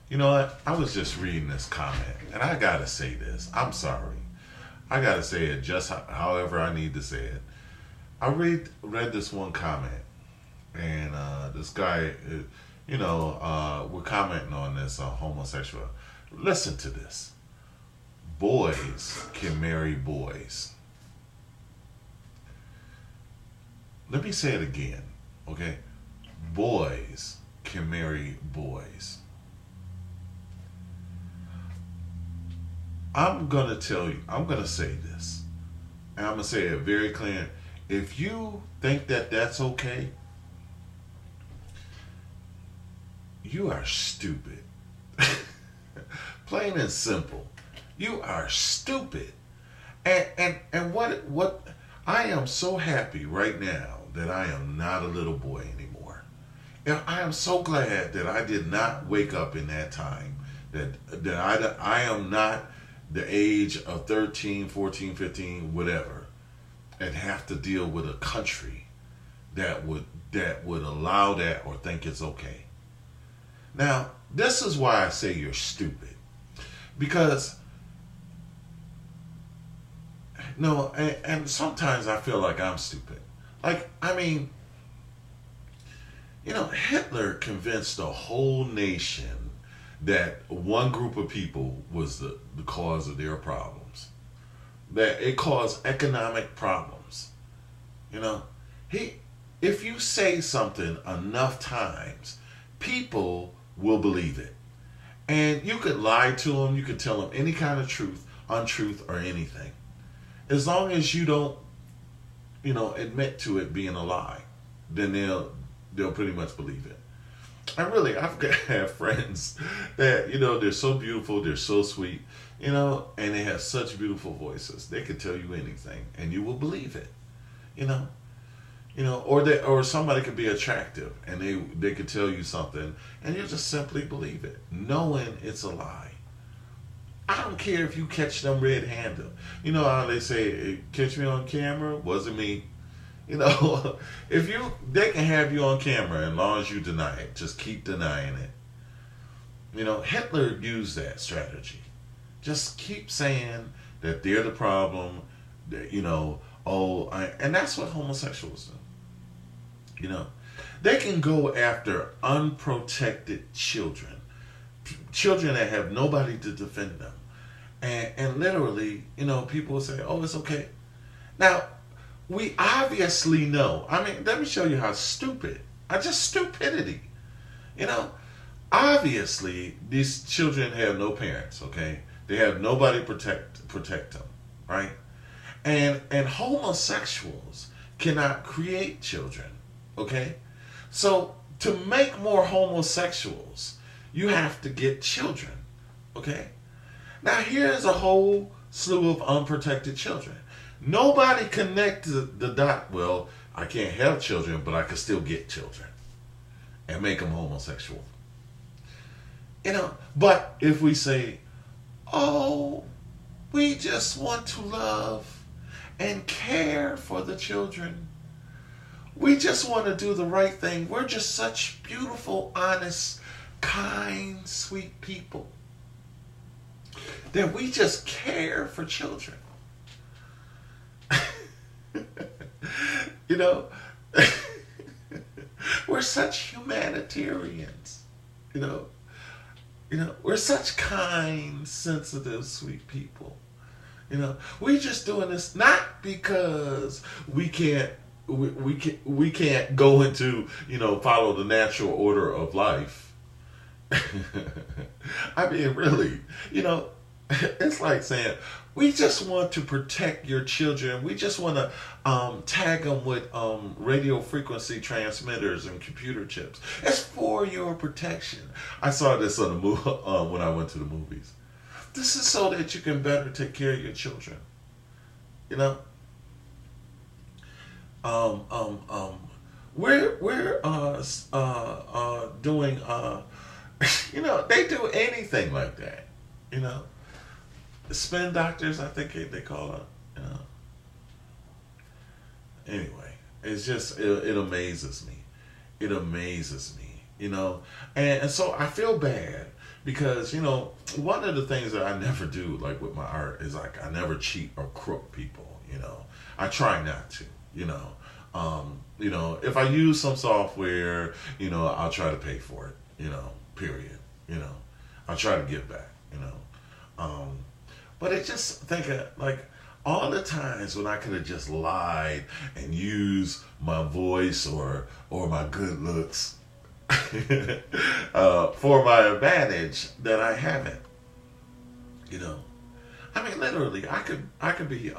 You know what? I was just reading this comment, and I gotta say this. I'm sorry. I gotta say it just however I need to say it. I read this one comment, and this guy, we're commenting on this homosexual. Listen to this. Boys can marry boys. Let me say it again, okay? Boys can marry boys. I'm gonna say this, and I'm gonna say it very clear. If you think that that's okay, you are stupid. Plain and simple. You are stupid. And what I am so happy right now that I am not a little boy anymore. And I am so glad that I did not wake up in that time. I am not the age of 13, 14, 15, whatever, and have to deal with a country that would allow that or think it's okay. Now, this is why I say you're stupid. Because no, and sometimes I feel like I'm stupid. Like, I mean, Hitler convinced a whole nation that one group of people was the cause of their problems. That it caused economic problems. You know, he if you say something enough times, people will believe it. And you could lie to them, you could tell them any kind of truth, untruth, or anything. As long as you don't, admit to it being a lie, then they'll pretty much believe it. And really, have friends that, they're so beautiful, they're so sweet, and they have such beautiful voices. They could tell you anything, and you will believe it, or somebody could be attractive, and they could tell you something, and you just simply believe it, knowing it's a lie. I don't care if you catch them red-handed. You know how they say, "Catch me on camera, wasn't me." They can have you on camera as long as you deny it. Just keep denying it. Hitler used that strategy. Just keep saying that they're the problem. That, and that's what homosexuals do. They can go after unprotected children, children that have nobody to defend them, and literally, people will say, "Oh, it's okay." Now, we obviously know. I mean, let me show you how stupid. Just stupidity. Obviously, these children have no parents. Okay, they have nobody protect them, right? And homosexuals cannot create children. Okay, so to make more homosexuals, you have to get children. Okay, now here's a whole slew of unprotected children. Nobody connected the dot. Well, I can't have children, but I can still get children and make them homosexual. But if we say, "Oh, we just want to love and care for the children. We just want to do the right thing. We're just such beautiful, honest, kind, sweet people that we just care for children." We're such humanitarians. We're such kind, sensitive, sweet people. We just doing this not because we can't go into follow the natural order of life. I mean, really, it's like saying, we just want to protect your children. We just want to tag them with radio frequency transmitters and computer chips. It's for your protection. I saw this on the movie when I went to the movies. This is so that you can better take care of your children. We're doing they do anything like that. Spin doctors, I think they call it. Anyway, it's just it amazes me. It amazes me, and so I feel bad because you know one of the things that I never do like with my art is like I never cheat or crook people. You know, I try not to. You know, if I use some software, you know, I'll try to pay for it. You know, period. You know, I'll try to give back. You know, but it just thinking like all the times when I could have just lied and used my voice or my good looks for my advantage that I haven't. You know, I mean, literally, I could be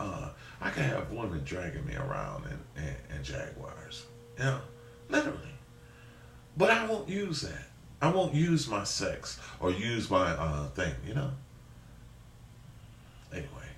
I could have women dragging me around in Jaguars. You know, literally, but I won't use that. I won't use my sex or use my thing. You know. Anyway,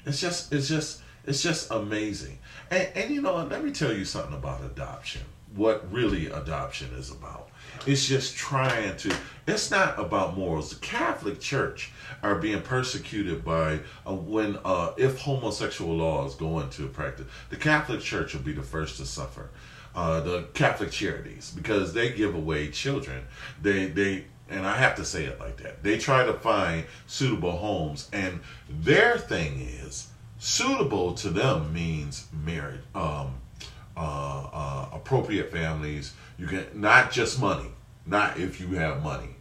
it's just amazing. And you know, let me tell you something about adoption. What really adoption is about. It's just trying to, it's not about morals. The Catholic Church are being persecuted by if homosexual laws go into practice, the Catholic Church will be the first to suffer. The Catholic charities, because they give away children. They and I have to say it like that. They try to find suitable homes, and their thing is suitable to them means marriage, appropriate families. You can not just money, not if you have money,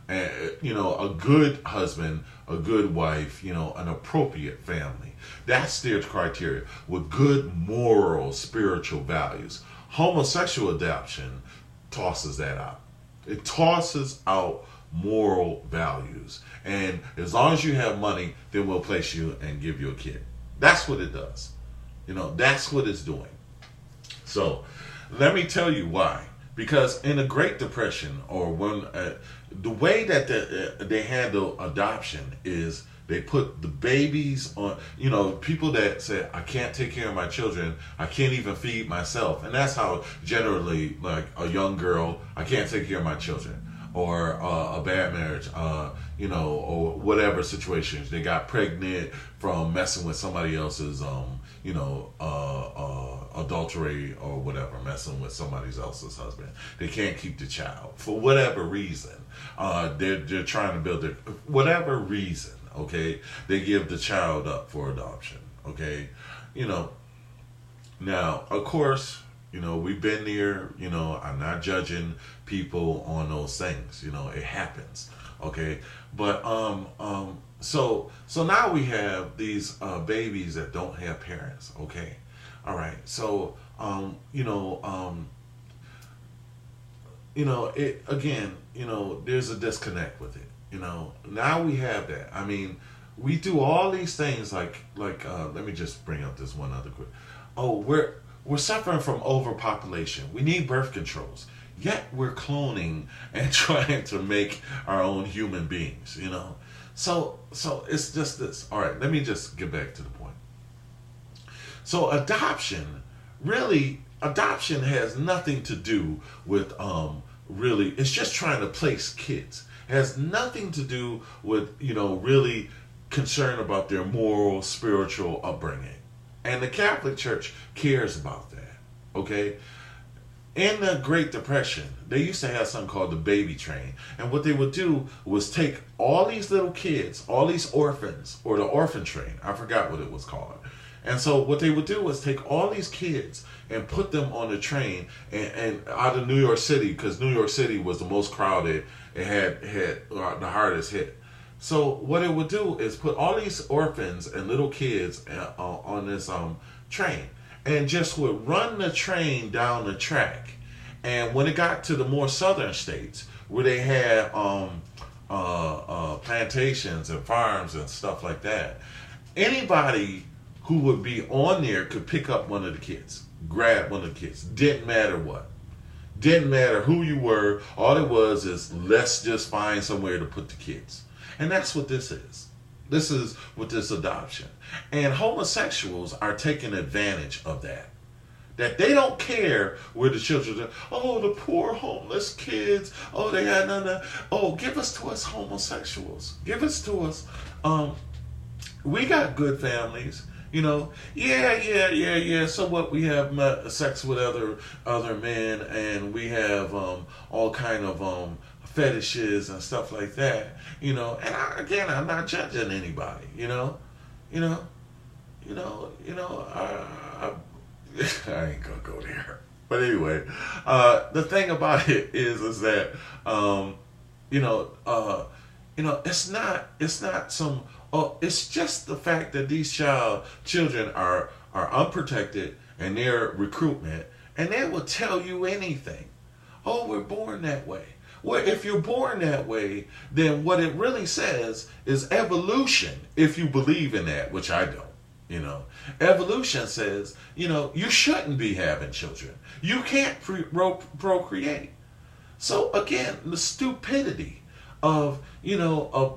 and you know, a good husband, a good wife, you know, an appropriate family. That's their criteria with good moral, spiritual values. Homosexual adoption tosses that out. It tosses out moral values. And as long as you have money, then we'll place you and give you a kid. That's what it does. You know, that's what it's doing. So let me tell you why. Because in the Great Depression, or when the way that they handle adoption is they put the babies on, you know, people that say, I can't take care of my children, I can't even feed myself. And that's how generally, like a young girl, I can't take care of my children. Or a bad marriage, you know, or whatever situations. They got pregnant from messing with somebody else's, you know, adultery or whatever, messing with somebody else's husband. They can't keep the child for whatever reason. They're trying to build it, whatever reason. Okay, they give the child up for adoption. Okay, you know. Now, of course, you know, we've been there. You know, I'm not judging people on those things. You know, it happens. Okay, but so now we have these babies that don't have parents. Okay, all right. So you know, it again. You know, there's a disconnect with it. You know, now we have that. I mean, we do all these things like let me just bring up this one other quick. Oh, we're suffering from overpopulation. We need birth controls. Yet we're cloning and trying to make our own human beings, you know. So it's just this. All right, let me just get back to the point. So adoption has nothing to do with really, it's just trying to place kids. It has nothing to do with, you know, really concern about their moral, spiritual upbringing. And the Catholic Church cares about that, okay? In the Great Depression, they used to have something called the baby train. And what they would do was take all these little kids, all these orphans, or the orphan train. I forgot what it was called. And so what they would do was take all these kids and put them on the train and out of New York City, because New York City was the most crowded. It had the hardest hit. So what it would do is put all these orphans and little kids on this train, and just would run the train down the track. And when it got to the more southern states, where they had plantations and farms and stuff like that, anybody who would be on there could pick up one of the kids, grab one of the kids. Didn't matter what. Didn't matter who you were. All it was is, let's just find somewhere to put the kids. And that's what this is. This is what this adoption. And homosexuals are taking advantage of that. That they don't care where the children are. Oh, the poor homeless kids. Oh, they got none. Oh, give us to us homosexuals. Give us to us. We got good families. You know, yeah. So what? We have sex with other men, and we have all kind of fetishes and stuff like that, and I'm not judging anybody, you know, I ain't gonna go there. But anyway, the thing about it is that, it's not some. Oh, it's just the fact that these children are unprotected and they're recruitment, and they will tell you anything. Oh, we're born that way. Well, if you're born that way, then what it really says is evolution, if you believe in that, which I don't. Evolution says, you shouldn't be having children. You can't procreate. So again, the stupidity of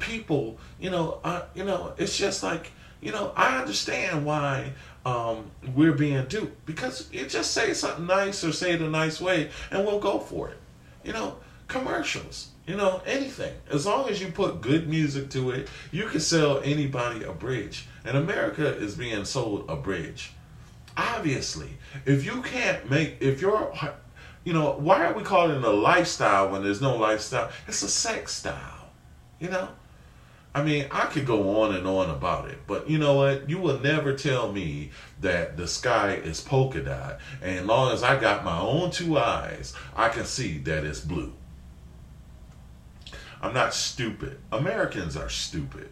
people, it's just like, I understand why we're being duped, because you just say something nice or say it a nice way and we'll go for it. Commercials, anything. As long as you put good music to it, you can sell anybody a bridge. And America is being sold a bridge. Obviously, if you're, why are we calling it a lifestyle when there's no lifestyle? It's a sex style, I mean, I could go on and on about it, but you know what? You will never tell me that the sky is polka dot, and as long as I got my own two eyes, I can see that it's blue. I'm not stupid. Americans are stupid.